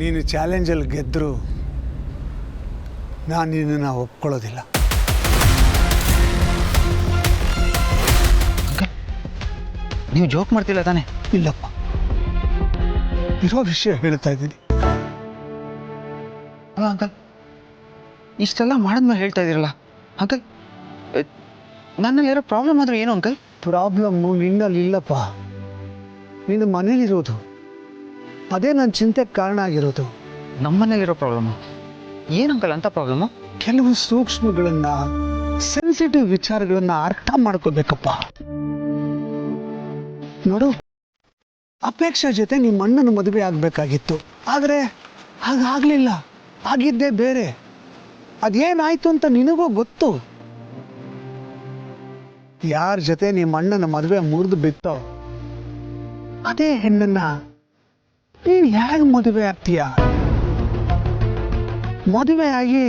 ನೀನು ಚಾಲೆಂಜಲ್ಲಿ ಗೆದ್ದರೂ ನಾನು ನಿನ್ನನ್ನು ಒಪ್ಕೊಳ್ಳೋದಿಲ್ಲ. ನೀವು ಜೋಕ್ ಮಾಡ್ತಿಲ್ಲ ತಾನೆ? ಇಲ್ಲಪ್ಪ, ಇರೋ ವಿಷಯ ಹೇಳ್ತಾ ಇದ್ದೀನಿ. ಅಲ್ಲ ಅಂಕಲ್, ಇಷ್ಟೆಲ್ಲ ಮಾಡಿದ್ಮೇಲೆ ಹೇಳ್ತಾ ಇದ್ದೀರಲ್ಲ ಅಂಕಲ್, ನನ್ನಲ್ಲಿರೋ ಪ್ರಾಬ್ಲಮ್ ಆದರೂ ಏನು ಅಂಕಲ್? ಪ್ರಾಬ್ಲಮ್ಮು ನಿನ್ನಲ್ಲಿ ಇಲ್ಲಪ್ಪ, ನಿನ್ನ ಮನೇಲಿರೋದು. ಅದೇ ನನ್ನ ಚಿಂತೆಗೆ ಕಾರಣ ಆಗಿರೋದು. ನಮ್ಮನೇಲಿರೋ ಪ್ರಾಬ್ಲಮ್ಮು ಏನು ಅಂಕಲ್ ಅಂತ ಪ್ರಾಬ್ಲಮ್ಮು? ಕೆಲವು ಸೂಕ್ಷ್ಮಗಳನ್ನ, ಸೆನ್ಸಿಟಿವ್ ವಿಚಾರಗಳನ್ನ ಅರ್ಥ ಮಾಡ್ಕೋಬೇಕಪ್ಪ. ನೋಡು, ಅಪೇಕ್ಷೆ ಜೊತೆ ನಿಮ್ಮ ಅಣ್ಣನ ಮದುವೆ ಆಗಬೇಕಾಗಿತ್ತು, ಆದರೆ ಹಾಗಾಗಲಿಲ್ಲ. ಆಗಿದ್ದೇ ಬೇರೆ. ಅದೇನಾಯ್ತು ಅಂತ ನಿನಗೂ ಗೊತ್ತು. ಯಾರ ಜೊತೆ ನಿಮ್ಮ ಅಣ್ಣನ ಮದುವೆ ಮುರಿದು ಬಿತ್ತೋ ಅದೇ ಹೆಣ್ಣನ್ನ ನೀನು ಹೇಗೆ ಮದುವೆ ಆಗ್ತೀಯ? ಮದುವೆ ಆಗಿ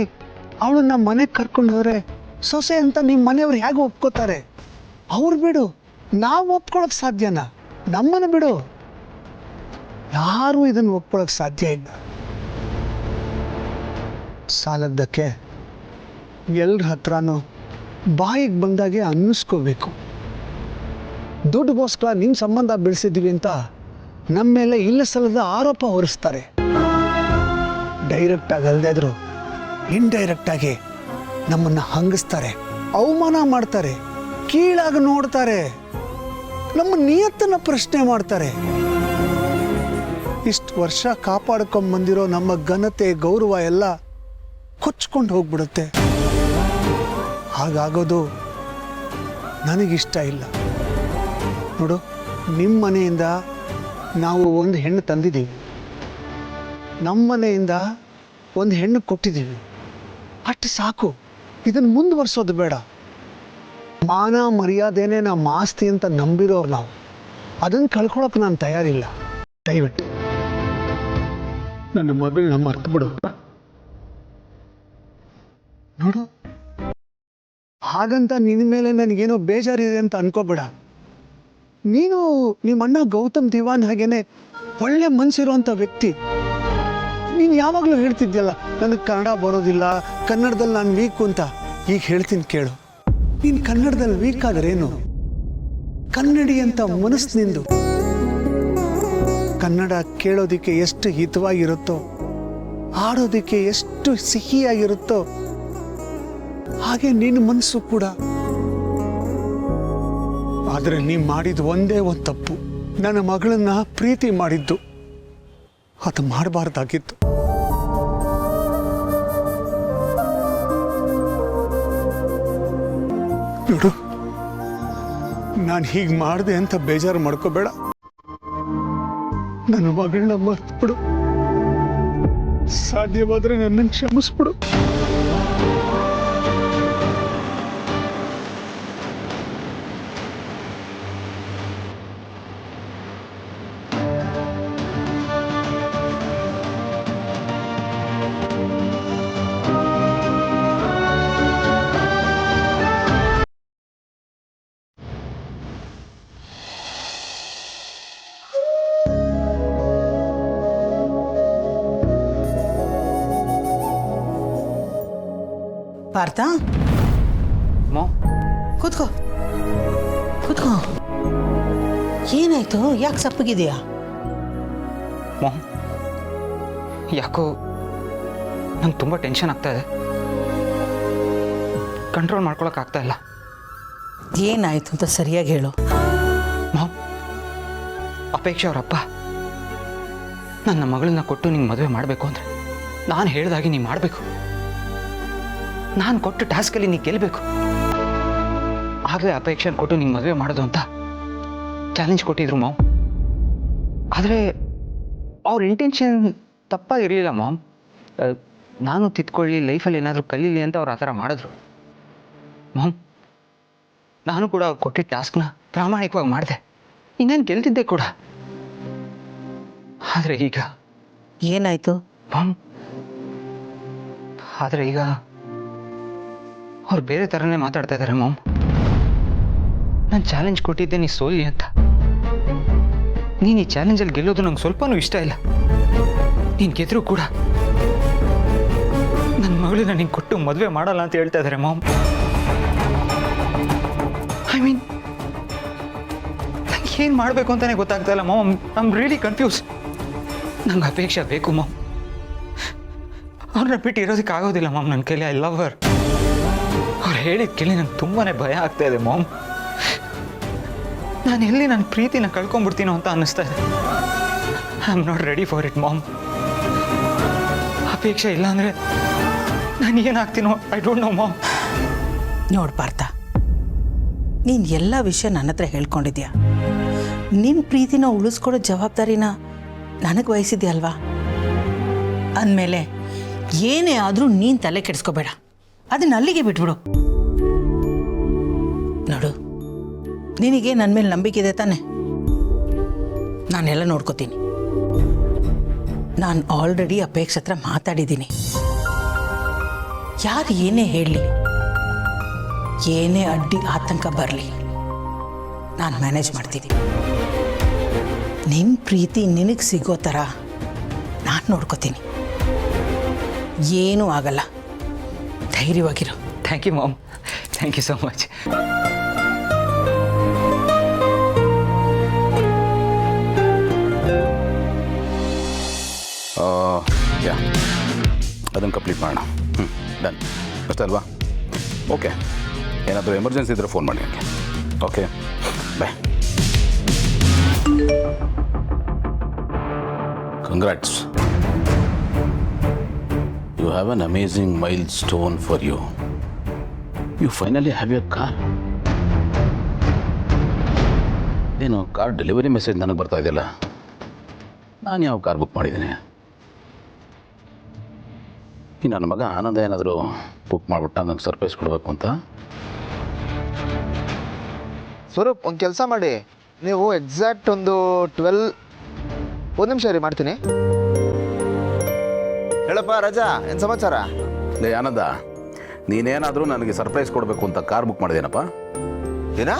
ಅವಳನ್ನ ಮನೆಗೆ ಕರ್ಕೊಂಡು ಹೋದ್ರೆ ಸೊಸೆ ಅಂತ ನಿಮ್ಮ ಮನೆಯವ್ರು ಹೇಗೆ ಒಪ್ಕೋತಾರೆ? ಅವ್ರು ಬಿಡು, ನಾವು ಒಪ್ಕೊಳಕ್ ಸಾಧ್ಯನಾ? ನಮ್ಮನ್ನು ಬಿಡು, ಯಾರೂ ಇದನ್ನು ಒಪ್ಕೊಳಕ್ ಸಾಧ್ಯ ಇಲ್ಲ. ಸಾಲದ್ದಕ್ಕೆ ಎಲ್ಲರ ಹತ್ರನೂ ಬಾಯಿಗೆ ಬಂದಾಗೆ ಅನ್ನಿಸ್ಕೋಬೇಕು. ದುಡ್ಡುಗೋಸ್ಕರ ನಿಮ್ಮ ಸಂಬಂಧ ಬೆಳೆಸಿದ್ವಿ ಅಂತ ನಮ್ಮ ಮೇಲೆ ಇಲ್ಲ ಸಲ್ಲದ ಆರೋಪ ಹೊರಿಸ್ತಾರೆ. ಡೈರೆಕ್ಟಾಗಿ ಅಲ್ಲದಿದ್ರು ಇಂಡೈರೆಕ್ಟಾಗಿ ನಮ್ಮನ್ನು ಹಂಗಿಸ್ತಾರೆ, ಅವಮಾನ ಮಾಡ್ತಾರೆ, ಕೀಳಾಗಿ ನೋಡ್ತಾರೆ, ನಮ್ಮ ನಿಯತ್ತನ್ನು ಪ್ರಶ್ನೆ ಮಾಡ್ತಾರೆ. ಇಷ್ಟು ವರ್ಷ ಕಾಪಾಡ್ಕೊಂಬಂದಿರೋ ನಮ್ಮ ಘನತೆ, ಗೌರವ ಎಲ್ಲ ಕೊಚ್ಕೊಂಡು ಹೋಗ್ಬಿಡುತ್ತೆ. ಹಾಗಾಗೋದು ನನಗಿಷ್ಟ ಇಲ್ಲ. ನೋಡು, ನಿಮ್ಮ ಮನೆಯಿಂದ ನಾವು ಒಂದು ಹೆಣ್ಣು ತಂದಿದ್ದೀವಿ, ನಮ್ಮ ಮನೆಯಿಂದ ಒಂದು ಹೆಣ್ಣು ಕೊಟ್ಟಿದ್ದೀವಿ, ಅಷ್ಟು ಸಾಕು. ಇದನ್ನು ಮುಂದುವರ್ಸೋದು ಬೇಡ. ಮಾನ ಮರ್ಯಾದೆನೇ ನಮ್ಮ ಆಸ್ತಿ ಅಂತ ನಂಬಿರೋರು ನಾವು. ಅದನ್ನು ಕಳ್ಕೊಳಕ್ಕೆ ನಾನು ತಯಾರಿಲ್ಲ. ದಯವಿಟ್ಟು ನನ್ನ ಮಗಳನ್ನ ಮರ್ತು ಬಿಡು. ನೋಡು, ಹಾಗಂತ ನಿನ್ನ ಮೇಲೆ ನನಗೇನೋ ಬೇಜಾರಿದೆ ಅಂತ ಅನ್ಕೋಬೇಡ. ನೀನು ನಿಮ್ಮ ಅಣ್ಣ ಗೌತಮ್ ದಿವಾನ್ ಹಾಗೇನೆ ಒಳ್ಳೆ ಮನಸ್ಸಿರುವಂಥ ವ್ಯಕ್ತಿ. ನೀನು ಯಾವಾಗಲೂ ಹೇಳ್ತಿದ್ಯಲ್ಲ, ನನಗೆ ಕನ್ನಡ ಬರೋದಿಲ್ಲ, ಕನ್ನಡದಲ್ಲಿ ನಾನು ವೀಕು ಅಂತ. ಈಗ ಹೇಳ್ತೀನಿ ಕೇಳು, ನೀನು ಕನ್ನಡದಲ್ಲಿ ವೀಕ್ ಆದ್ರೇನು? ಕನ್ನಡಿ ಅಂತ ಮನಸ್ಸು ನಿಂದು. ಕನ್ನಡ ಕೇಳೋದಕ್ಕೆ ಎಷ್ಟು ಹಿತವಾಗಿರುತ್ತೋ, ಆಡೋದಕ್ಕೆ ಎಷ್ಟು ಸಿಹಿಯಾಗಿರುತ್ತೋ, ಹಾಗೆ ನಿನ್ನ ಮನಸ್ಸು ಕೂಡ. ಆದರೆ ನೀನು ಮಾಡಿದ ಒಂದೇ ಒಂದು ತಪ್ಪು, ನನ್ನ ಮಗಳನ್ನ ಪ್ರೀತಿ ಮಾಡಿದ್ದು. ಅದು ಮಾಡಬಾರ್ದಾಗಿತ್ತು. ನೋಡು, ನಾನು ಹೀಗೆ ಮಾಡಿದೆ ಅಂತ ಬೇಜಾರು ಮಾಡ್ಕೋಬೇಡ. ನನ್ನ ಮಗಳನ್ನ ಮರ್ತ್ಬಿಡು. ಸಾಧ್ಯವಾದ್ರೆ ನನ್ನನ್ನು ಕ್ಷಮಿಸ್ಬಿಡು. ಪಾರ್ಥ, ಮೋ, ಕೂತ್ಕೋ ಕೂತ್ಕೋ. ಏನಾಯ್ತು? ಯಾಕೆ ಸಪ್ಪಗಿದೆಯಾ? ಮೋ, ಯಾಕೋ ನಂಗೆ ತುಂಬ ಟೆನ್ಷನ್ ಆಗ್ತಾ ಇದೆ. ಕಂಟ್ರೋಲ್ ಮಾಡ್ಕೊಳಕ್ಕಾಗ್ತಾ ಇಲ್ಲ. ಏನಾಯ್ತು ಅಂತ ಸರಿಯಾಗಿ ಹೇಳು. ಮೋ, ಅಪೇಕ್ಷೆ ಅವರಪ್ಪ ನನ್ನ ಮಗಳನ್ನ ಕೊಟ್ಟು ನಿಂಗೆ ಮದುವೆ ಮಾಡಬೇಕು ಅಂದರೆ ನಾನು ಹೇಳಿದಾಗೆ ನೀನು ಮಾಡಬೇಕು. ನಾನು ಕೊಟ್ಟು ಟಾಸ್ಕಲ್ಲಿ ನೀ ಗೆಲ್ಲಬೇಕು. ಆಗಲೇ ಅಪೇಕ್ಷೆನ ಕೊಟ್ಟು ನಿಂಗೆ ಮದುವೆ ಮಾಡೋದು ಅಂತ ಚಾಲೆಂಜ್ ಕೊಟ್ಟಿದ್ರು ಮಾಮ್. ಆದರೆ ಅವ್ರ ಇಂಟೆನ್ಷನ್ ತಪ್ಪಾಗಿರಲಿಲ್ಲ ಮಾಮ್. ನಾನು ತಿದ್ಕೊಳ್ಳಿ, ಲೈಫಲ್ಲಿ ಏನಾದರೂ ಕಲೀಲಿ ಅಂತ ಅವ್ರು ಆ ಥರ ಮಾಡಿದ್ರು ಮಾಮ್. ನಾನು ಕೂಡ ಅವ್ರು ಕೊಟ್ಟಿದ್ದ ಟಾಸ್ಕ್ನ ಪ್ರಾಮಾಣಿಕವಾಗಿ ಮಾಡಿದೆ, ಇನ್ನೇನು ಗೆಲ್ತಿದ್ದೆ ಕೂಡ. ಆದರೆ ಈಗ ಏನಾಯ್ತು ಮಾಮ್? ಆದರೆ ಈಗ ಅವ್ರು ಬೇರೆ ಥರನೇ ಮಾತಾಡ್ತಾ ಇದ್ದಾರೆ ಮಾಮ್. ನಾನು ಚಾಲೆಂಜ್ ಕೊಟ್ಟಿದ್ದೆ ನೀ ಸೋಲಿ ಅಂತ. ನೀನು ಈ ಚಾಲೆಂಜಲ್ಲಿ ಗೆಲ್ಲೋದು ನಂಗೆ ಸ್ವಲ್ಪನೂ ಇಷ್ಟ ಇಲ್ಲ. ನೀನು ಗೆದ್ರು ಕೂಡ ನನ್ನ ಮಗಳನ್ನ ನಿಂಗೆ ಕೊಟ್ಟು ಮದುವೆ ಮಾಡಲ್ಲ ಅಂತ ಹೇಳ್ತಾ ಇದ್ದಾರೆ ಮಾಮ್. ಐ ಮೀನ್ ನಂಗೆ ಏನು ಮಾಡಬೇಕು ಅಂತಲೇ ಗೊತ್ತಾಗ್ತಾ ಇಲ್ಲ mom. I am really confuse. ನಂಗೆ ಅಪೇಕ್ಷೆ ಬೇಕು ಮಾಮ್. ಅವ್ರನ್ನ ಬಿಟ್ಟು ಇರೋದಕ್ಕೆ ಆಗೋದಿಲ್ಲ ಮಾಮ್ ನನ್ನ ಕೈಲಿ. ಐ ಲವ್ ಹರ್. ಅವ್ರು ಹೇಳಿದ ಕೇಳಿ ನಂಗೆ ತುಂಬಾ ಭಯ ಆಗ್ತಾ ಇದೆ ಮಾಮ್. ನಾನು ಎಲ್ಲಿ ನನ್ನ ಪ್ರೀತಿನ ಕಳ್ಕೊಂಡ್ಬಿಡ್ತೀನೋ ಅಂತ ಅನ್ನಿಸ್ತಾ ಇದೆ. I am not ready for it mom. ಅಪೇಕ್ಷೆ ಇಲ್ಲ ಅಂದರೆ ನಾನು ಏನಾಗ್ತೀನೋ ಐ ಡೋಂಟ್ ನೋ ಮಾಮ್. ನೋಡು ಪಾರ್ಥ, ನೀನು ಎಲ್ಲ ವಿಷಯ ನನ್ನ ಹತ್ರ ಹೇಳ್ಕೊಂಡಿದ್ಯಾ. ನಿನ್ನ ಪ್ರೀತಿನ ಉಳಿಸ್ಕೊಡೋ ಜವಾಬ್ದಾರಿನ ನನಗೆ ವಹಿಸಿದ್ಯಲ್ವಾ. ಅಂದಮೇಲೆ ಏನೇ ಆದರೂ ನೀನು ತಲೆ ಕೆಡಿಸ್ಕೋಬೇಡ, ಅದನ್ನ ಅಲ್ಲಿಗೆ ಬಿಟ್ಬಿಡು. ನೋಡು, ನಿನಗೆ ನನ್ನ ಮೇಲೆ ನಂಬಿಕೆ ಇದೆ ತಾನೆ? ನಾನೆಲ್ಲ ನೋಡ್ಕೋತೀನಿ. ನಾನು ಆಲ್ರೆಡಿ ಅಪೇಕ್ಷೆ ಹತ್ರ ಮಾತಾಡಿದ್ದೀನಿ. ಯಾರು ಏನೇ ಹೇಳಲಿ, ಏನೇ ಅಡ್ಡಿ ಆತಂಕ ಬರಲಿ, ನಾನು ಮ್ಯಾನೇಜ್ ಮಾಡ್ತೀನಿ. ನಿನ್ನ ಪ್ರೀತಿ ನಿನಗೆ ಸಿಗೋ ಥರ ನಾನು ನೋಡ್ಕೋತೀನಿ. ಏನೂ ಆಗಲ್ಲ, ಧೈರ್ಯವಾಗಿರು. Thank you mom. Thank you so much. Yeah, ಅದನ್ನು ಕಂಪ್ಲೀಟ್ ಮಾಡೋಣ. ಡನ್ ಅಷ್ಟೇ ಅಲ್ವಾ? ಓಕೆ, ಏನಾದರೂ ಎಮರ್ಜೆನ್ಸಿ ಇದ್ದರೆ ಫೋನ್ ಮಾಡಿ ನನಗೆ. Okay, bye. Congrats, you have an amazing milestone for you. You finally have your car. ಏನು ಕಾರ್ ಡೆಲಿವರಿ ಮೆಸೇಜ್ ನನಗೆ ಬರ್ತಾ ಇದೆಯಲ್ಲ, ನಾನು ಯಾವ ಕಾರ್ ಬುಕ್ ಮಾಡಿದ್ದೀನಿ? ಈ ನನ್ನ ಮಗ ಆನಂದ ಏನಾದರೂ ಬುಕ್ ಮಾಡಿಬಿಟ್ಟ ನನಗೆ ಸರ್ಪ್ರೈಸ್ ಕೊಡಬೇಕು ಅಂತ. ಸ್ವರೂಪ್, ಒಂದು ಕೆಲಸ ಮಾಡಿ, ನೀವು ಎಕ್ಸಾಕ್ಟ್ ಒಂದು 1 ನಿಮಿಷ ರೀ, ಮಾಡ್ತೀನಿ. ಹೇಳಪ್ಪ ರಾಜಾ, ಏನು ಸಮಾಚಾರ? ಲೇ ಆನಂದ, ನೀನೇನಾದರೂ ನನಗೆ ಸರ್ಪ್ರೈಸ್ ಕೊಡಬೇಕು ಅಂತ ಕಾರ್ ಬುಕ್ ಮಾಡಿದೇನಪ್ಪ? ಏನ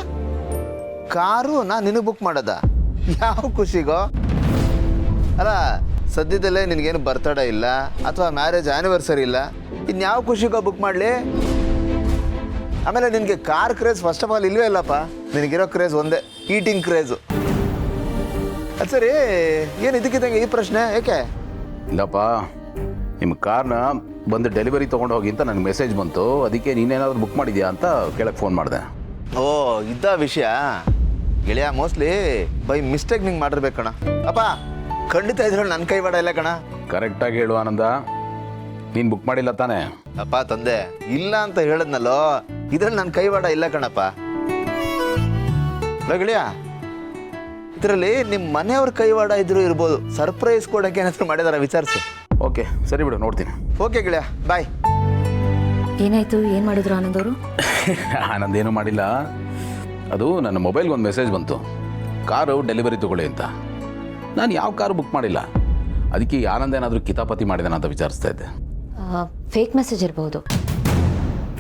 ಕಾರು ನಾನು ನಿನಗೆ ಬುಕ್ ಮಾಡೋದ? ಯಾವ ಖುಷಿಗೋ? ಅಲ್ಲ, ಸದ್ಯದಲ್ಲೇ ನಿನಗೇನು ಬರ್ತಡೇ ಇಲ್ಲ ಅಥವಾ ಮ್ಯಾರೇಜ್ ಆ್ಯನಿವರ್ಸರಿ ಇಲ್ಲ, ಇನ್ಯಾವ ಖುಷಿಗೋ ಬುಕ್ ಮಾಡಲಿ? ಆಮೇಲೆ ನಿನಗೆ car craze first of all ಇಲ್ಲವೇ ಇಲ್ಲಪ್ಪ. ನಿನಗಿರೋ ಕ್ರೇಜ್ ಒಂದೇ, ಈಟಿಂಗ್ ಕ್ರೇಜು. ಅದು ಸರಿ, ಏನು ಇದಕ್ಕಿದ್ದಂಗೆ ಈ ಪ್ರಶ್ನೆ ಏಕೆ? ಇಲ್ಲಪ್ಪ, ನಿಮ್ಮ ಕಾರ್ನ ಬಂದು ಡೆಲಿವರಿ ತೊಗೊಂಡು ಹೋಗಿ ಅಂತ ನನಗೆ ಮೆಸೇಜ್ ಬಂತು. ಅದಕ್ಕೆ ನೀನೇನಾದರೂ ಬುಕ್ ಮಾಡಿದ್ಯಾ ಅಂತ ಕೇಳಕ್ಕೆ ಫೋನ್ ಮಾಡಿದೆ. ಓ, ಇದ್ದ ವಿಷಯ ಗೆಳೆಯ. ಮೋಸ್ಟ್ಲಿ ಬೈ ಮಿಸ್ಟೇಕ್ ನಿಂಗೆ ಮಾಡಿರ್ಬೇಕು ಕಣ. ಅಪ್ಪ, ಖಂಡಿತ ಇದ್ರಲ್ಲಿ ನನ್ನ ಕೈವಾಡ ಇಲ್ಲ ಕಣ. ಕರೆಕ್ಟಾಗಿ ಹೇಳು ಆನಂದ, ನೀನು ಬುಕ್ ಮಾಡಿಲ್ಲ ತಾನೇ? ಅಪ್ಪ ತಂದೆ, ಇಲ್ಲ ಅಂತ ಹೇಳಿದ್ನಲ್ಲೋ, ಇದ್ರಲ್ಲಿ ನನ್ನ ಕೈವಾಡ ಇಲ್ಲ ಕಣಪ್ಪ. ಗೆಳೆಯ, ಇದರಲ್ಲಿ ನಿಮ್ಮ ಮನೆಯವ್ರ ಕೈವಾಡ ಇದ್ರೂ ಇರ್ಬೋದು. ಸರ್ಪ್ರೈಸ್ ಕೊಡೋಕೆ ಏನಾದರೂ ಮಾಡಿದಾರ ವಿಚಾರಿಸಿ. ಓಕೆ, ಸರಿ ಬಿಡು, ನೋಡ್ತೀನಿ. ಓಕೆ ಗೆಳೆಯ, ಬಾಯ್. ಏನಾಯ್ತು? ಏನು ಮಾಡಿದ್ರು ಆನಂದ್ ಅವರು? ಆನಂದ್ ಏನೂ ಮಾಡಿಲ್ಲ. ಅದು ನನ್ನ ಮೊಬೈಲ್ಗೆ ಒಂದು ಮೆಸೇಜ್ ಬಂತು, ಕಾರು ಡೆಲಿವರಿ ತೊಗೊಳ್ಳಿ ಅಂತ. ನಾನು ಯಾವ ಕಾರು ಬುಕ್ ಮಾಡಿಲ್ಲ. ಅದಕ್ಕೆ ಆನಂದ್ ಏನಾದರೂ ಕಿತಾಪತಿ ಮಾಡಿದಾನ ಅಂತ ವಿಚಾರಿಸ್ತಾ ಇದ್ದೆ. ಫೇಕ್ ಮೆಸೇಜ್ ಇರ್ಬೋದು.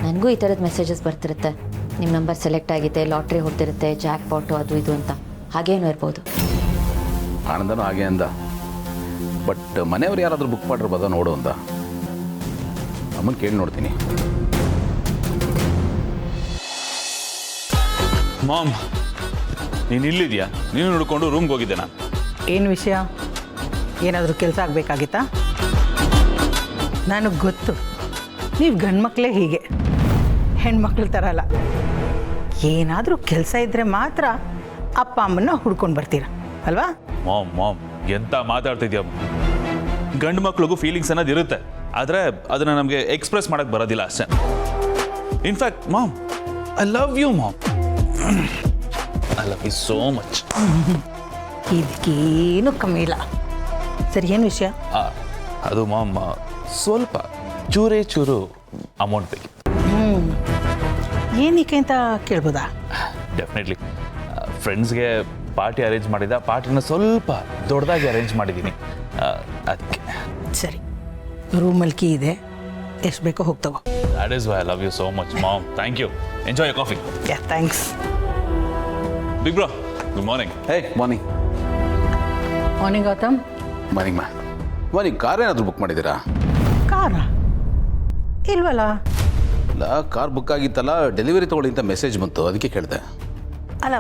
ನನಗೂ ಈ ಥರದ ಮೆಸೇಜಸ್ ಬರ್ತಿರುತ್ತೆ. ನಿಮ್ಮ ನಂಬರ್ ಸೆಲೆಕ್ಟ್ ಆಗಿದೆ, ಲಾಟ್ರಿ ಹೊಡ್ತಿರುತ್ತೆ, ಜಾಕ್ ಪಾಟು ಅದು ಇದು ಅಂತ. ಹಾಗೇನೂ ಇರ್ಬೋದು. ಆನಂದನೂ ಹಾಗೆ ಅಂದ. ಬಟ್ ಮನೆಯವ್ರು ಯಾರಾದರೂ ಬುಕ್ ಮಾಡಿರ್ಬೋದ ನೋಡು ಅಂತ. ಅಮ್ಮನ ಕೇಳಿ ನೋಡ್ತೀನಿ. ಮಾಮ್, ನೀನು ಇಲ್ಲಿದ್ಯಾ? ನೀನು ನೋಡಿಕೊಂಡು ರೂಮ್ಗೆ ಹೋಗಿದ್ದೆ ನಾನು. ಏನು ವಿಷಯ? ಏನಾದರೂ ಕೆಲಸ ಆಗಬೇಕಾಗಿತ್ತಾ? ನನಗೆ ಗೊತ್ತು, ನೀವು ಗಂಡ್ಮಕ್ಳೇ ಹೀಗೆ, ಹೆಣ್ಮಕ್ಳ ಥರ ಅಲ್ಲ. ಏನಾದರೂ ಕೆಲಸ ಇದ್ದರೆ ಮಾತ್ರ ಅಪ್ಪ ಅಮ್ಮನ್ನ ಹುಡ್ಕೊಂಡು ಬರ್ತೀರ ಅಲ್ವಾ? ಮಾಮ್ ಎಂತ ಮಾತಾಡ್ತಿದ್ಯಾ? ಗಂಡು ಮಕ್ಳಿಗೂ ಫೀಲಿಂಗ್ಸ್ ಅನ್ನೋದು ಇರುತ್ತೆ, ಆದರೆ ಅದನ್ನು ನಮಗೆ ಎಕ್ಸ್ಪ್ರೆಸ್ ಮಾಡೋಕ್ಕೆ ಬರೋದಿಲ್ಲ ಅಷ್ಟೇ. In fact mom, I love you mom. I love you so much. ಇದಕ್ಕೇನು ಕಮ್ಮಿ ಇಲ್ಲ. ಸರಿ, ಏನು ವಿಷಯ? ಅದು ಮಾಮ್, ಸ್ವಲ್ಪ ಚೂರು ಅಮೌಂಟ್ ಬೇಕಿತ್ತು. ಏನಕ್ಕೆ ಅಂತ ಕೇಳ್ಬೋದಾ? ಡೆಫಿನೆಟ್ಲಿ. ಫ್ರೆಂಡ್ಸ್ಗೆ ಪಾರ್ಟಿ ಅರೇಂಜ್ ಮಾಡಿದ, ಪಾರ್ಟಿನ ಸ್ವಲ್ಪ ದೊಡ್ಡದಾಗಿ ಅರೇಂಜ್ ಮಾಡಿದ್ದೀನಿ, ಅದಕ್ಕೆ. ಸರಿ, ರೂಮಲ್ಲಿ ಕೀ ಇದೆ, ಎಷ್ಟು ಬೇಕೋ ಹೋಗಿ ತಗೋ. That is why I love you so much mom. Thank you. Enjoy your coffee. Yeah, thanks. Big bro, good morning. Hey, morning. Morning Gautam. Morning ಮಾ. ನೀವು ಕಾರ್ ಏನಾದರೂ ಬುಕ್ ಮಾಡಿದ್ದೀರಾ? ಕಾರ ಇಲ್ವಲ್ಲ. ಇಲ್ಲ, ಕಾರ್ ಬುಕ್ ಆಗಿತ್ತಲ್ಲ, ಡೆಲಿವರಿ ತೊಗೊಳ್ಳಿ ಅಂತ ಮೆಸೇಜ್ ಬಂತು, ಅದಕ್ಕೆ ಕೇಳಿದೆ. ಅಲ್ಲ,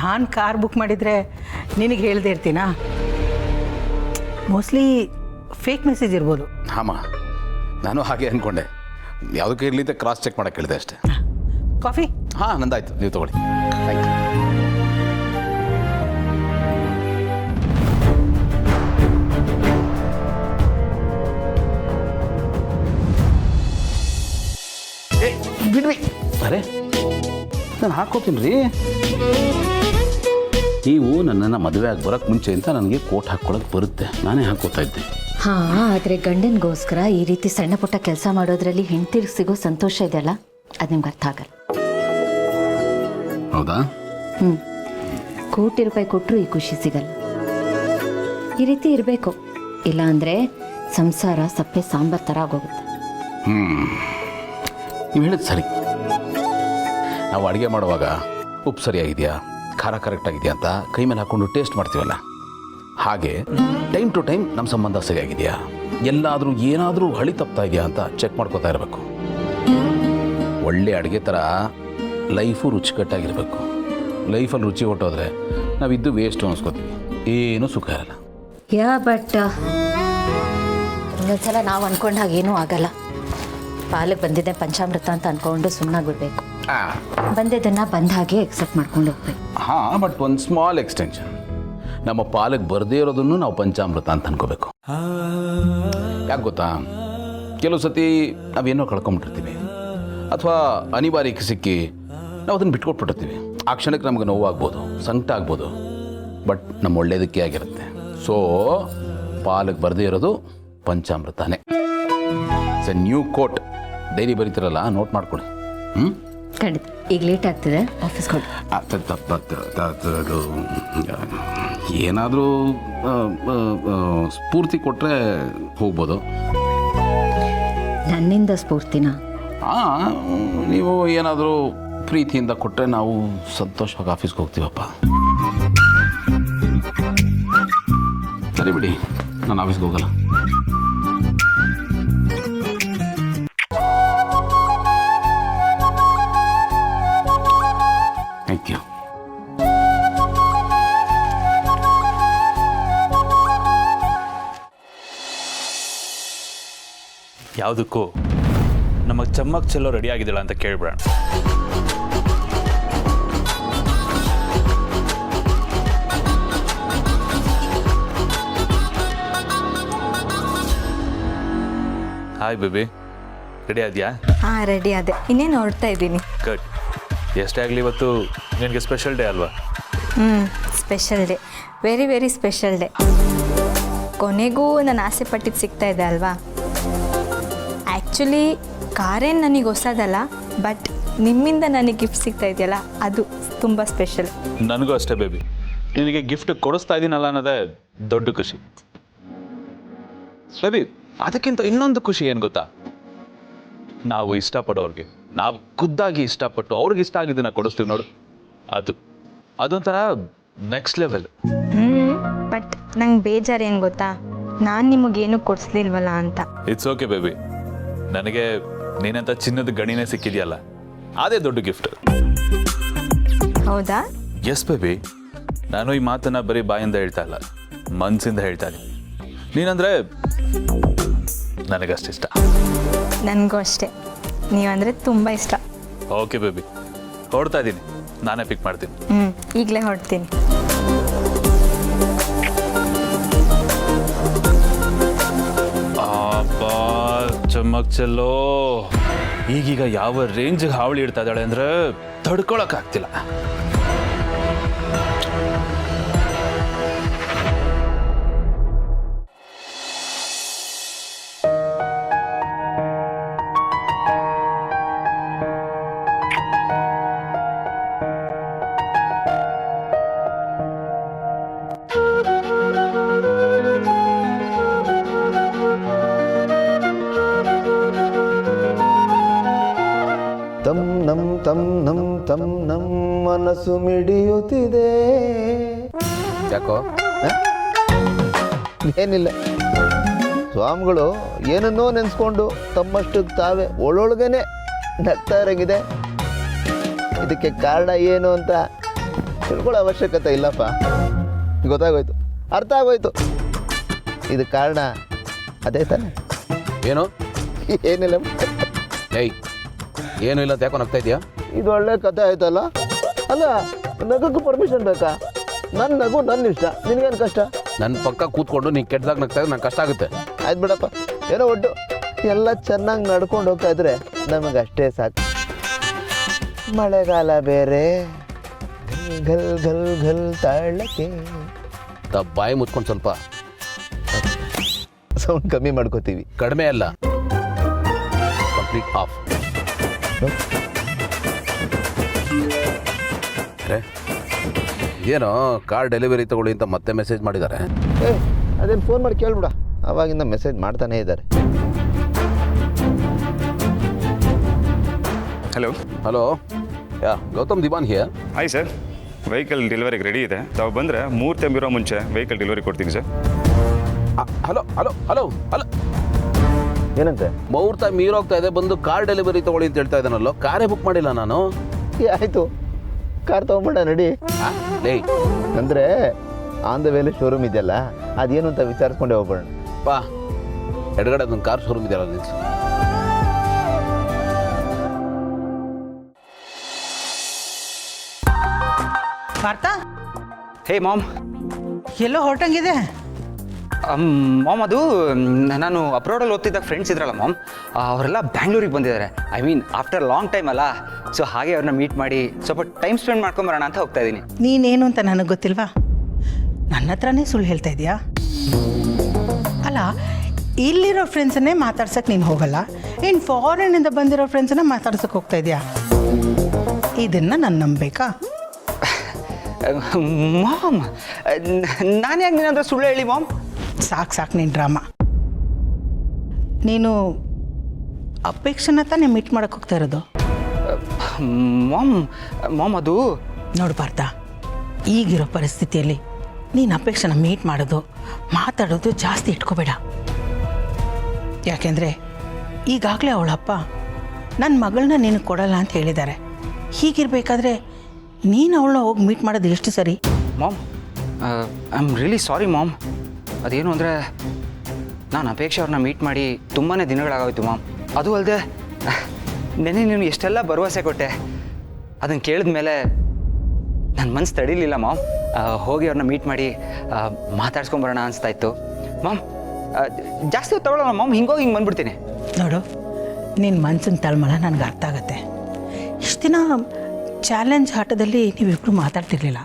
ನಾನು ಕಾರ್ ಬುಕ್ ಮಾಡಿದರೆ ನಿನಗೆ ಹೇಳ್ದೆ ಇರ್ತೀನಾ? ಮೋಸ್ಟ್ಲಿ ಫೇಕ್ ಮೆಸೇಜ್ ಇರ್ಬೋದು. ಹಾಂ, ನಾನು ಹಾಗೆ ಅಂದ್ಕೊಂಡೆ. ಯಾವುದಕ್ಕೆ ಇರಲಿ ಅಂತ ಕ್ರಾಸ್ ಚೆಕ್ ಮಾಡೋಕ್ಕೆ ಕೇಳಿದೆ ಅಷ್ಟೇ. ಕಾಫಿ? ಹಾಂ, ನಂದಾಯ್ತು, ನೀವು ತೊಗೊಳ್ಳಿ. Thank you. ಬಿಡ್ವಿ. ಅರೆ, ನಾನು ಹಾಕ್ಕೋತೀನಿ ರೀ. ನೀವು ನನ್ನನ್ನು ಮದುವೆ ಆಗಿ ಬರೋಕ್ಕೆ ಮುಂಚೆ ಅಂತ ನನಗೆ ಕೋಟ್ ಹಾಕ್ಕೊಳಕ್ಕೆ ಬರುತ್ತೆ, ನಾನೇ ಹಾಕ್ಕೋತಾ ಇದ್ದೆ. ಹಾಂ, ಆದರೆ ಗಂಡನಿಗೋಸ್ಕರ ಈ ರೀತಿ ಸಣ್ಣ ಪುಟ್ಟ ಕೆಲಸ ಮಾಡೋದ್ರಲ್ಲಿ ಹೆಂಡ್ತಿರ್ಗೆ ಸಿಗೋ ಸಂತೋಷ ಇದೆಯಲ್ಲ, ಅದು ನಿಮ್ಗೆ ಅರ್ಥ ಆಗಲ್ಲ. ಹೌದಾ? ಕೋಟಿ ರೂಪಾಯಿ ಕೊಟ್ಟರು ಈ ಖುಷಿ ಸಿಗಲ್ಲ. ಈ ರೀತಿ ಇರಬೇಕು, ಇಲ್ಲ ಅಂದರೆ ಸಂಸಾರ ಸಪ್ಪೆ ಸಾಂಬಾರ್ ಥರ ಆಗೋಗುತ್ತೆ. ನೀವು ಹೇಳಿದ್ದು ಸರಿ. ನಾವು ಅಡುಗೆ ಮಾಡುವಾಗ ಉಪ್ಪು ಸರಿಯಾಗಿದೆಯಾ, ಖಾರ ಕರೆಕ್ಟಾಗಿದೆಯಾ ಅಂತ ಕೈ ಮೇಲೆ ಹಾಕ್ಕೊಂಡು ಟೇಸ್ಟ್ ಮಾಡ್ತೀವಲ್ಲ, ಹಾಗೆ ಟೈಮ್ ಟು ಟೈಮ್ ನಮ್ಮ ಸಂಬಂಧ ಸರಿಯಾಗಿದೆಯಾ, ಎಲ್ಲಾದರೂ ಏನಾದರೂ ಹಳಿ ತಪ್ತಾ ಇದೆಯಾ ಅಂತ ಚೆಕ್ ಮಾಡ್ಕೋತಾ ಇರಬೇಕು. ಒಳ್ಳೆ ಅಡುಗೆ ಥರ ಲೈಫು ರುಚಿಕಟ್ಟಾಗಿರಬೇಕು. ಲೈಫಲ್ಲಿ ರುಚಿ ಹೊಟ್ಟೋದ್ರೆ ನಾವಿದ್ದು ವೇಸ್ಟ್ ಅನಿಸ್ಕೋತೀವಿ, ಏನೂ ಸುಖ ಇರಲ್ಲ. ಬಟ್ ಇನ್ನೊಂದ್ಸಲ ನಾವು ಅಂದ್ಕೊಂಡ ಹಾಗೇನೂ ಆಗಲ್ಲ. ಪಾಲಕ್ಕೆ ಬಂದಿದ್ದೆ ಪಂಚಾಮೃತ ಅಂತ ಅಂದ್ಕೊಂಡು ಸುಮ್ಮನಾಗ್ಬಿಡ್ಬೇಕು. ಬಂದಿದ್ದನ್ನು ಬಂದ ಹಾಗೆ ಎಕ್ಸೆಪ್ಟ್ ಮಾಡ್ಕೊಂಡು ಹೋಗ್ಬೇಕು. ಹಾಂ, ಬಟ್ ಒಂದು ಸ್ಮಾಲ್ ಎಕ್ಸ್ಟೆನ್ಷನ್. ನಮ್ಮ ಪಾಲಕ್ಕೆ ಬರದೇ ಇರೋದನ್ನು ನಾವು ಪಂಚಾಮೃತ ಅಂತ ಅನ್ಕೋಬೇಕು. ಯಾಕೆ ಗೊತ್ತಾ, ಕೆಲವು ಸತಿ ನಾವೇನೋ ಕಳ್ಕೊಂಬಿಟ್ಟಿರ್ತೀವಿ, ಅಥವಾ ಅನಿವಾರ್ಯಕ್ಕೆ ಸಿಕ್ಕಿ ನಾವು ಅದನ್ನು ಬಿಟ್ಕೊಟ್ಬಿಟ್ಟಿರ್ತೀವಿ. ಆ ಕ್ಷಣಕ್ಕೆ ನಮ್ಗೆ ನೋವಾಗ್ಬೋದು, ಸಂಕಟ ಆಗ್ಬೋದು, ಬಟ್ ನಮ್ಮ ಒಳ್ಳೇದಕ್ಕೆ ಆಗಿರುತ್ತೆ. ಸೊ ಪಾಲಕ್ಕೆ ಬರದೇ ಇರೋದು ಪಂಚಾಮೃತನೇ. It's a new quote. Diary ಬರೀತಿರಲ್ಲ, ನೋಟ್ ಮಾಡ್ಕೊಳ್ಳಿ. ಖಂಡಿತ. ಈಗ ಲೇಟ್ ಆಗ್ತಿದೆ, ಆಫೀಸ್ಗೆ ಹೋಗಿ. ಅದು ಏನಾದರೂ ಸ್ಫೂರ್ತಿ ಕೊಟ್ಟರೆ ಹೋಗ್ಬೋದು. ನನ್ನಿಂದ ಸ್ಫೂರ್ತಿನ? ಹಾಂ, ನೀವು ಏನಾದರೂ ಪ್ರೀತಿಯಿಂದ ಕೊಟ್ಟರೆ ನಾವು ಸಂತೋಷವಾಗಿ ಆಫೀಸ್ಗೆ ಹೋಗ್ತೀವಪ್ಪ. ಸರಿ ಬಿಡಿ, ನಾನು ಆಫೀಸ್ಗೆ ಹೋಗಲ್ಲ. Thank you. ಯಾವುದಕ್ಕೂ ನಮಗೆ ಚಮ್ಮಕ್ ಚೆಲ್ಲೋ ರೆಡಿ ಆಗಿದ್ದಾಳ ಅಂತ ಕೇಳ್ಬಿಡೋಣ. ಹಾಯ್ ಬೇಬಿ, ರೆಡಿ ಆದ್ಯಾ? ಹಾಂ, ರೆಡಿ ಅದೇ. ಇನ್ನೇನು ಹೊರಡ್ತಾ ಇದ್ದೀನಿ. ಗುಡ್. ಎಷ್ಟೇ ಆಗಲಿ ಇವತ್ತು ನಿನಗೆ ಸ್ಪೆಷಲ್ ಡೇ ಅಲ್ವಾ? Special day, very very special day. ಕೊನೆಗೂ ನಾನು ಆಸೆ ಪಟ್ಟಿದ್ದು ಸಿಗ್ತಾ ಇದೆ ಅಲ್ವಾ? ಆ್ಯಕ್ಚುಲಿ ಕಾರೇನು ನನಗೆ ಹೊಸದಲ್ಲ, ಬಟ್ ನಿಮ್ಮಿಂದ ನನಗೆ ಗಿಫ್ಟ್ ಸಿಗ್ತಾ ಇದೆಯಲ್ಲ, ಅದು ತುಂಬ ಸ್ಪೆಷಲ್. ನನಗೂ ಅಷ್ಟೇ ಬೇಬಿ. ನಿನಗೆ ಗಿಫ್ಟ್ ಕೊಡಿಸ್ತಾ ಇದ್ದೀನಲ್ಲ ಅನ್ನೋದೇ ದೊಡ್ಡ ಖುಷಿ ಬೇಬಿ. ಅದಕ್ಕಿಂತ ಇನ್ನೊಂದು ಖುಷಿ ಏನು ಗೊತ್ತಾ, ನಾವು ಇಷ್ಟಪಡೋರಿಗೆ, ನಾವು ಖುದ್ದಾಗಿ ಇಷ್ಟಪಟ್ಟು ಅವ್ರಿಗೆ ಇಷ್ಟ ಆಗಿದ್ದನ್ನು ಕೊಡಿಸ್ತೀವಿ ನೋಡು, ಅದೊಂಥರ ನೆಕ್ಸ್ಟ್ ಲೆವೆಲ್. ಬಟ್ ನಂಗೆ ಬೇಜಾರು ಏನು ಗೊತ್ತಾ, ನಾನು ನಿಮಗೇನು ಕೊಡಿಸ್ಲಿಲ್ವಲ್ಲ ಅಂತ. ಇಟ್ಸ್ ಓಕೆ ಬೇಬಿ, ನನಗೆ ನೀನಂತ ಚಿನ್ನದ ಗಣಿನೇ ಸಿಕ್ಕಿದೆಯಲ್ಲ, ಅದೇ ದೊಡ್ಡ ಗಿಫ್ಟ್. ಹೌದಾ? ಎಸ್ ಬೇಬಿ, ನಾನು ಈ ಮಾತನ್ನು ಬರೀ ಬಾಯಿಂದ ಹೇಳ್ತಾ ಇಲ್ಲ, ಮನಸ್ಸಿಂದ ಹೇಳ್ತಾ ಇದ್ದೀನಿ. ನೀನಂದರೆ ನನಗಷ್ಟಿಷ್ಟ. ನನಗೂ ಅಷ್ಟೇ, ನೀವಂದರೆ ತುಂಬ ಇಷ್ಟ. ಓಕೆ ಬೇಬಿ, ಹೊರಡ್ತಾ ಇದ್ದೀನಿ, ನಾನೇ ಪಿಕ್ ಮಾಡ್ತೀನಿ. ಈಗಲೇ ಹೊರಡ್ತೀನಿ. ಅಬ್ಬಾ ಚಮ್ಮಕ್ ಚೆಲ್ಲೋ, ಈಗೀಗ ಯಾವ ರೇಂಜಿಗೆ ಹಾವಳಿ ಇಡ್ತಾ ಇದ್ದಾಳೆ ಅಂದರೆ ತಡ್ಕೊಳಕ್ಕಾಗ್ತಿಲ್ಲ. ತಂ ನಂ ತಂ ನಂ ತಂ ನಂ ಮನಸ್ಸು ಮಿಡಿಯುತ್ತಿದೆ. ಯಾಕೋ? ಏನಿಲ್ಲ. ಸ್ವಾಮಿಗಳು ಏನನ್ನೋ ನೆನೆಸ್ಕೊಂಡು ತಮ್ಮಷ್ಟಕ್ಕೆ ತಾವೇ ಒಳೊಳಗೇನೆ ನಗ್ತಾ ಇರೋಂಗಿದೆ. ಇದಕ್ಕೆ ಕಾರಣ ಏನು ಅಂತ ತಿಳ್ಕೊಳ್ಳೋ ಅವಶ್ಯಕತೆ ಇಲ್ಲಪ್ಪ. ಗೊತ್ತಾಗೋಯ್ತು, ಅರ್ಥ ಆಗೋಯ್ತು. ಇದು ಕಾರಣ ಅದೇ ತಾನೆ? ಏನು ಏನಿಲ್ಲ, ಏಯ್ ಏನು ಇಲ್ಲ ಅಂತ ಯಾಕೋ ನಗ್ತಾ ಇದೆಯಾ? ಇದು ಒಳ್ಳೆ ಕಥೆ ಆಯ್ತಲ್ಲ. ಅಲ್ಲ, ನಗಕ್ಕೂ ಪರ್ಮಿಷನ್ ಬೇಕಾ? ನನ್ನ ನಗು ನನ್ನ ಇಷ್ಟ, ನಿನಗೇನು ಕಷ್ಟ? ನನ್ನ ಪಕ್ಕ ಕೂತ್ಕೊಂಡು ನೀನು ಕೆಟ್ಟದಾಗ ನಗ್ತಾ ನಂಗೆ ಕಷ್ಟ ಆಗುತ್ತೆ. ಆಯ್ತು ಬಿಡಪ್ಪ, ಏನೋ ಒಟ್ಟು ಎಲ್ಲ ಚೆನ್ನಾಗಿ ನಡ್ಕೊಂಡು ಹೋಗ್ತಾ ಇದ್ರೆ ನಮಗಷ್ಟೇ ಸಾಕು. ಮಳೆಗಾಲ ಬೇರೆ, ಘಲ್ ಘಲ್ ಘಲ್ ತಾಳಕ್ಕೆ. ಬಾಯಿ ಮುಚ್ಕೊಂಡು ಸ್ವಲ್ಪ ಸೌಂಡ್ ಕಮ್ಮಿ ಮಾಡ್ಕೋತೀವಿ. ಕಡಿಮೆ ಅಲ್ಲ, ಕಂಪ್ಲೀಟ್ ಆಫ್. ಏನೋ ಕಾರ್ ಡೆಲಿವರಿ ತಗೊಳ್ಳಿ ಅಂತ ಮತ್ತೆ ಮೆಸೇಜ್ ಮಾಡಿದ್ದಾರೆ. ಅದೇನು ಫೋನ್ ಮಾಡಿ ಕೇಳ್ಬಿಡ, ಅವಾಗಿಂದ ಮೆಸೇಜ್ ಮಾಡ್ತಾನೇ ಇದ್ದಾರೆ. Hello hello, yeah Gautam Diwan here. Hi sir, vehicle ಡೆಲಿವರಿಗೆ ರೆಡಿ ಇದೆ. ತಾವು ಬಂದರೆ 3 ತಿಂಗಳು ಮುಂಚೆ ವೆಹಿಕಲ್ ಡೆಲಿವರಿ ಕೊಡ್ತೀನಿ sir. Hello hello hello hello, ಏನಂತೆ? ಮುಹೂರ್ತ ಮೀರೋಗ್ತಾ ಇದೆ, ಬಂದು ಕಾರ್ ಡೆಲಿವರಿ ತಗೊಳ್ಳಿ ಅಂತ ಹೇಳ್ತಾ ಇದ್ದಾನಲ್ಲೋ. ಕಾರೇ ಬುಕ್ ಮಾಡಿಲ್ಲ ನಾನು. ಆಯಿತು, ಕಾರ್ ತೊಗೊಂಬಿಡ ನಡಿ. ಲೇ ಅಂದರೆ ಆನ್ ದ ವೇಲೆ ಶೋರೂಮ್ ಇದೆಯಲ್ಲ, ಅದೇನು ಅಂತ ವಿಚಾರಿಸ್ಕೊಂಡೆ ಹೋಗ್ಬೇಡ. ಪಾ, ಎಡಗಡೆ ಅದೊಂದು ಕಾರ್ ಶೋರೂಮ್ ಇದೆಯಲ್ಲ ನಿಲ್ಸು. ಪಾರ್ಥ, ಹೇ ಮಾಮ್. ಎಲ್ಲೋ ಹೊರಟಂಗಿದೆ. ಮಾಮ್, ಅದು ನಾನು ಅಬ್ರಾಡಲ್ಲಿ ಓದ್ತಿದ್ದಾಗ ಫ್ರೆಂಡ್ಸ್ ಇದ್ರಲ್ಲ ಮಾಮ್, ಅವರೆಲ್ಲ ಬ್ಯಾಂಗ್ಳೂರಿಗೆ ಬಂದಿದ್ದಾರೆ. I mean after long time ಅಲ್ಲ, ಸೊ ಹಾಗೆ ಅವ್ರನ್ನ ಮೀಟ್ ಮಾಡಿ ಸ್ವಲ್ಪ ಟೈಮ್ ಸ್ಪೆಂಡ್ ಮಾಡ್ಕೊಂಬರೋಣ ಅಂತ ಹೋಗ್ತಾ ಇದ್ದೀನಿ. ನೀನೇನು ಅಂತ ನನಗೆ ಗೊತ್ತಿಲ್ವಾ? ನನ್ನ ಹತ್ರನೇ ಸುಳ್ಳು ಹೇಳ್ತಾ ಇದೆಯಾ? ಅಲ್ಲ, ಇಲ್ಲಿರೋ ಫ್ರೆಂಡ್ಸನ್ನೇ ಮಾತಾಡ್ಸಕ್ಕೆ ನೀನು ಹೋಗಲ್ಲ, ಇನ್ನು ಫಾರಿನಿಂದ ಬಂದಿರೋ ಫ್ರೆಂಡ್ಸನ್ನ ಮಾತಾಡ್ಸಕ್ಕೆ ಹೋಗ್ತಾ ಇದೆಯಾ? ಇದನ್ನು ನಾನು ನಂಬಬೇಕಾ? ಮಾಮ್, ನಾನು ಯಾಕೆ ನೀನಂದ್ರೆ ಸುಳ್ಳು ಹೇಳಿ ಮಾಮ್? ಸಾಕು ನೀನು ಡ್ರಾಮಾ. ನೀನು ಅಪೇಕ್ಷೆನ ತಾನೇ ಮೀಟ್ ಮಾಡೋಕ್ಕೆ ಹೋಗ್ತಾ ಇರೋದು? ಮಾಮ್ ಅದು ನೋಡು ಪಾರ್ಥ, ಈಗಿರೋ ಪರಿಸ್ಥಿತಿಯಲ್ಲಿ ನೀನು ಅಪೇಕ್ಷೆನ ಮೀಟ್ ಮಾಡೋದು ಮಾತಾಡೋದು ಜಾಸ್ತಿ ಇಟ್ಕೋಬೇಡ. ಯಾಕೆಂದರೆ ಈಗಾಗಲೇ ಅವಳಪ್ಪ ನನ್ನ ಮಗಳನ್ನ ನೀನು ಕೊಡಲ್ಲ ಅಂತ ಹೇಳಿದ್ದಾರೆ. ಹೀಗಿರಬೇಕಾದ್ರೆ ನೀನು ಅವಳನ್ನ ಹೋಗಿ ಮೀಟ್ ಮಾಡೋದು ಎಷ್ಟು ಸರಿ? Mom, I am really sorry mom. ಅದೇನು ಅಂದರೆ ನಾನು ಅಪೇಕ್ಷೆ ಅವ್ರನ್ನ ಮೀಟ್ ಮಾಡಿ ತುಂಬಾ ದಿನಗಳಾಗೋಯ್ತು ಮಾಮ್. ಅದು ಅಲ್ಲದೆ ನೆನೆ ನೀನು ಎಷ್ಟೆಲ್ಲ ಭರವಸೆ ಕೊಟ್ಟೆ, ಅದನ್ನು ಕೇಳಿದ ಮೇಲೆ ನನ್ನ ಮನಸ್ಸು ತಡೀಲಿಲ್ಲ ಮಾಮ್. ಹೋಗಿ ಅವ್ರನ್ನ ಮೀಟ್ ಮಾಡಿ ಮಾತಾಡ್ಸ್ಕೊಂಬರೋಣ ಅನಿಸ್ತಾ ಇತ್ತು ಮಾಮ್. ಜಾಸ್ತಿ ಹೊತ್ತು ತಗೊಳ್ಳೋಣ ಮಾಮ್, ಹಿಂಗೋಗಿ ಹಿಂಗೆ ಬಂದ್ಬಿಡ್ತೀನಿ. ನೋಡು, ನಿನ್ನ ಮನ್ಸಿನ ತಳಮಳ ನನಗೆ ಅರ್ಥ ಆಗುತ್ತೆ. ಇಷ್ಟು ದಿನ ಚಾಲೆಂಜ್ ಆಟದಲ್ಲಿ ನೀವಿಬ್ಬರು ಮಾತಾಡ್ತಿರ್ಲಿಲ್ಲ,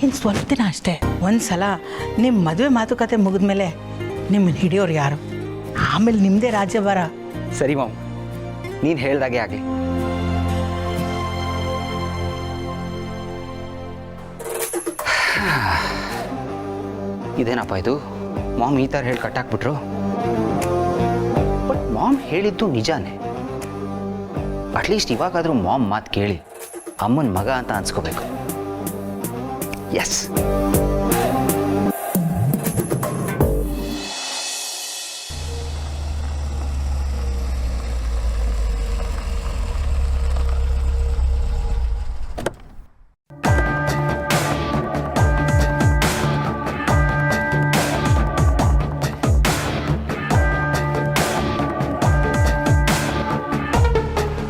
ಇನ್ನು ಸ್ವಲ್ಪ ದಿನ ಅಷ್ಟೇ. ಒಂದು ಸಲ ನಿಮ್ಮ ಮದುವೆ ಮಾತುಕತೆ ಮುಗಿದ್ಮೇಲೆ ನಿಮ್ಮನ್ನು ಹಿಡಿಯೋರು ಯಾರು? ಆಮೇಲೆ ನಿಮ್ಮದೇ ರಾಜ್ಯಭಾರ. ಸರಿ ಮಾಮ್, ನೀನು ಹೇಳ್ದಾಗೆ ಆಗಲಿ. ಇದೇನಪ್ಪ ಇದು? ಮಾಮ್ ಈ ಥರ ಹೇಳಿ ಕಟ್ಟಾಕ್ಬಿಟ್ರು. ಬಟ್ ಮಾಮ್ ಹೇಳಿದ್ದು ನಿಜಾನೇ. ಅಟ್ಲೀಸ್ಟ್ ಇವಾಗಾದರೂ ಮಾಮ್ ಮಾತು ಕೇಳಿ ಅಮ್ಮನ ಮಗ ಅಂತ ಅನ್ಸ್ಕೋಬೇಕು. ಎಸ್.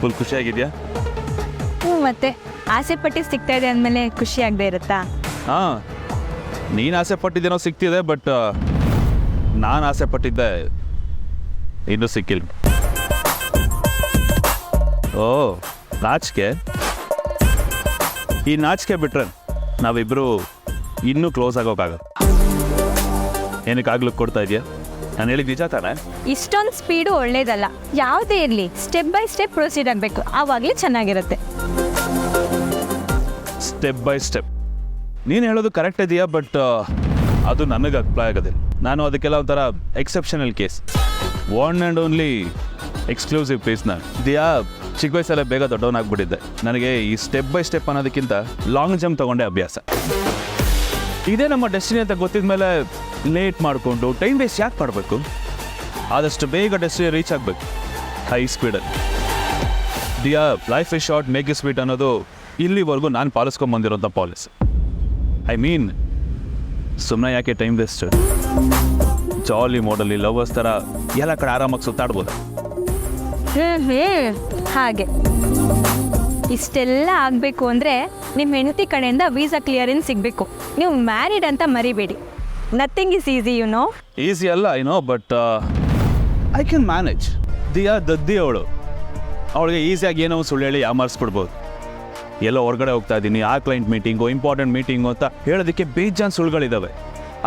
ಫುಲ್ ಖುಷಿಯಾಗಿದೆಯಾ? ಮತ್ತೆ ಆಸೆ ಪಟ್ಟಿಗೆ ಸಿಗ್ತಾ ಇದೆ ಅಂದಮೇಲೆ ಖುಷಿ ಆಗದೆ ಇರುತ್ತಾ? ಹಾಂ, ನೀನು ಆಸೆ ಪಟ್ಟಿದ್ದೇನೋ ಸಿಗ್ತಿದೆ, ಬಟ್ ನಾನು ಆಸೆ ಪಟ್ಟಿದ್ದೆ ಇನ್ನೂ ಸಿಕ್ಕಿಲ್ಲ. ಓ, ನಾಚಿಕೆ. ಈ ನಾಚಿಕೆ ಬಿಟ್ರೆ ನಾವಿಬ್ಬರು ಇನ್ನೂ ಕ್ಲೋಸ್ ಆಗೋಕ್ಕಾಗಲ್ಲ. ಏನಕ್ಕೆ ಆಗ್ಲಿಕ್ಕೆ ಕೊಡ್ತಾ ಇದೆಯಾ? ನಾನು ಹೇಳಿದ ನಿಜ ತಾನೆ? ಇಷ್ಟೊಂದು ಸ್ಪೀಡು ಒಳ್ಳೇದಲ್ಲ. ಯಾವುದೇ ಇರಲಿ ಸ್ಟೆಪ್ ಬೈ ಸ್ಟೆಪ್ ಪ್ರೊಸೀಡ್ ಆಗಬೇಕು, ಆವಾಗಲೇ ಚೆನ್ನಾಗಿರುತ್ತೆ. ಸ್ಟೆಪ್ ಬೈ ಸ್ಟೆಪ್ ನೀನು ಹೇಳೋದು ಕರೆಕ್ಟ್ ಇದೆಯಾ, ಬಟ್ ಅದು ನನಗೆ ಅಪ್ಲೈ ಆಗೋದಿಲ್ಲ. ನಾನು ಅದಕ್ಕೆಲ್ಲ ಒಂಥರ exceptional case, one and only exclusive piece. ನಾನು ಇದೆಯಾ ಚಿಕ್ಕ ವಯಸ್ಸಲ್ಲೇ ಬೇಗ ದೊಡ್ಡವನಾಗ್ಬಿಟ್ಟಿದ್ದೆ. ನನಗೆ ಈ ಸ್ಟೆಪ್ ಬೈ ಸ್ಟೆಪ್ ಅನ್ನೋದಕ್ಕಿಂತ ಲಾಂಗ್ ಜಂಪ್ ತೊಗೊಂಡೆ ಅಭ್ಯಾಸ. ಇದೇ ನಮ್ಮ ಡೆಸ್ಟಿನಿ ಅಂತ ಗೊತ್ತಿದ ಮೇಲೆ ಲೇಟ್ ಮಾಡಿಕೊಂಡು ಟೈಮ್ ವೇಸ್ಟ್ ಯಾಕೆ ಮಾಡಬೇಕು? ಆದಷ್ಟು ಬೇಗ ಡೆಸ್ಟಿನಿ ರೀಚ್ ಆಗಬೇಕು ಹೈ ಸ್ಪೀಡಲ್ಲಿ. Dear life is short make is sweet ಅನ್ನೋದು ಇಲ್ಲಿವರೆಗೂ ನಾನು ಪಾಲಿಸ್ಕೊಂಬಂದಿರೋಂಥ ಪಾಲಿಸಿ. ಐ ಮೀನ್ ಸುಮ್ಮನೆ ಯಾಕೆ ಟೈಮ್ ವೇಸ್ಟ್, ಜಾಲಿ ಮೋಡಲ್ಲಿ ಲವರ್ಸ್ ಥರ ಎಲ್ಲ ಕಡೆ ಆರಾಮಾಗಿ ಸುತ್ತಾಡ್ಬೋದು. ಹಾಗೆ ಇಷ್ಟೆಲ್ಲ ಆಗಬೇಕು ಅಂದರೆ ನಿಮ್ಮ ಹೆಂಡತಿ ಕಡೆಯಿಂದ ವೀಸಾ ಕ್ಲಿಯರೆನ್ಸ್ ಸಿಗಬೇಕು. ನೀವು ಮ್ಯಾರಿಡ್ ಅಂತ ಮರಿಬೇಡಿ. Nothing is easy you know. Easy ಅಲ್ಲ I know, but I can manage. ದಿಯಾ ದದ್ದಿ ಅವಳಿಗೆ ಈಸಿಯಾಗಿ ಏನೋ ಸುಳ್ಳು ಹೇಳಿ ಯಾಮಾರಿಸ್ಬಿಡ್ಬೋದು. ಎಲ್ಲೋ ಹೊರಗಡೆ ಹೋಗ್ತಾ ಇದ್ದೀನಿ, ಆ ಕ್ಲೈಂಟ್ ಮೀಟಿಂಗು, ಇಂಪಾರ್ಟೆಂಟ್ ಮೀಟಿಂಗು ಅಂತ ಹೇಳೋದಕ್ಕೆ ಬೇಜಾನ್ ಸುಳ್ಳುಗಳಿದ್ದಾವೆ.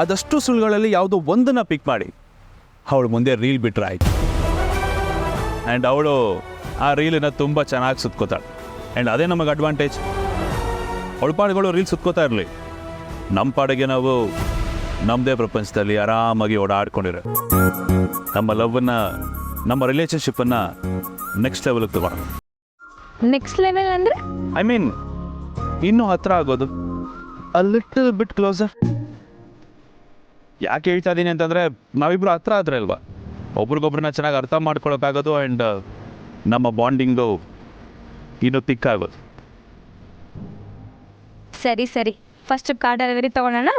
ಅದಷ್ಟು ಸುಳ್ಳುಗಳಲ್ಲಿ ಯಾವುದೋ ಒಂದನ್ನು ಪಿಕ್ ಮಾಡಿ ಅವಳು ಮುಂದೆ ರೀಲ್ ಬಿಟ್ಟರೆ ಆಯಿತು. ಆ್ಯಂಡ್ ಅವಳು ಆ ರೀಲನ್ನು ತುಂಬ ಚೆನ್ನಾಗಿ ಸುತ್ಕೋತಾಳೆ. ಆ್ಯಂಡ್ ಅದೇ ನಮಗೆ ಅಡ್ವಾಂಟೇಜ್. ಅವಳ ಪಾಡುಗಳು ರೀಲ್ ಸುತ್ಕೋತಾ ಇರಲಿ, ನಮ್ಮ ಪಾಡಿಗೆ ನಾವು ನಮ್ಮದೇ ಪ್ರಪಂಚದಲ್ಲಿ ಆರಾಮಾಗಿ ಓಡಾಡ್ಕೊಂಡಿರೋ ನಮ್ಮ ಲವ್ವನ್ನು, ನಮ್ಮ ರಿಲೇಷನ್ಶಿಪ್ಪನ್ನು ನೆಕ್ಸ್ಟ್ ಲೆವೆಲ್ಗೆ ತಗೋಣ. ನೆಕ್ಸ್ಟ್ ಲೆವೆಲ್ ಅಂದರೆ ಐ ಮೀನ್ ಇನ್ನೂ ಹತ್ರ ಆಗೋದು, ಅ ಲಿಟಲ್ ಬಿಟ್ ಕ್ಲೋಸರ್. ಯಾಕೆ ಹೇಳ್ತಾ ಇದ್ದೀನಿ ಅಂತಂದರೆ ನಾವಿಬ್ಬರು ಹತ್ರ ಆದರೆ ಅಲ್ವಾ ಒಬ್ರಿಗೊಬ್ರನ್ನ ಚೆನ್ನಾಗಿ ಅರ್ಥ ಮಾಡ್ಕೊಳಕ್ಕಾಗೋದು. ಆ್ಯಂಡ್ ನಮ್ಮ ಬಾಂಡಿಂಗು ಇನ್ನೂ ತಿಕ್ಕಾಗೋದು. ಸರಿ ಫಸ್ಟ್ ಕಾರ್ ಡೆಲಿವರಿ ತೊಗೊಳ್ಳೋಣ.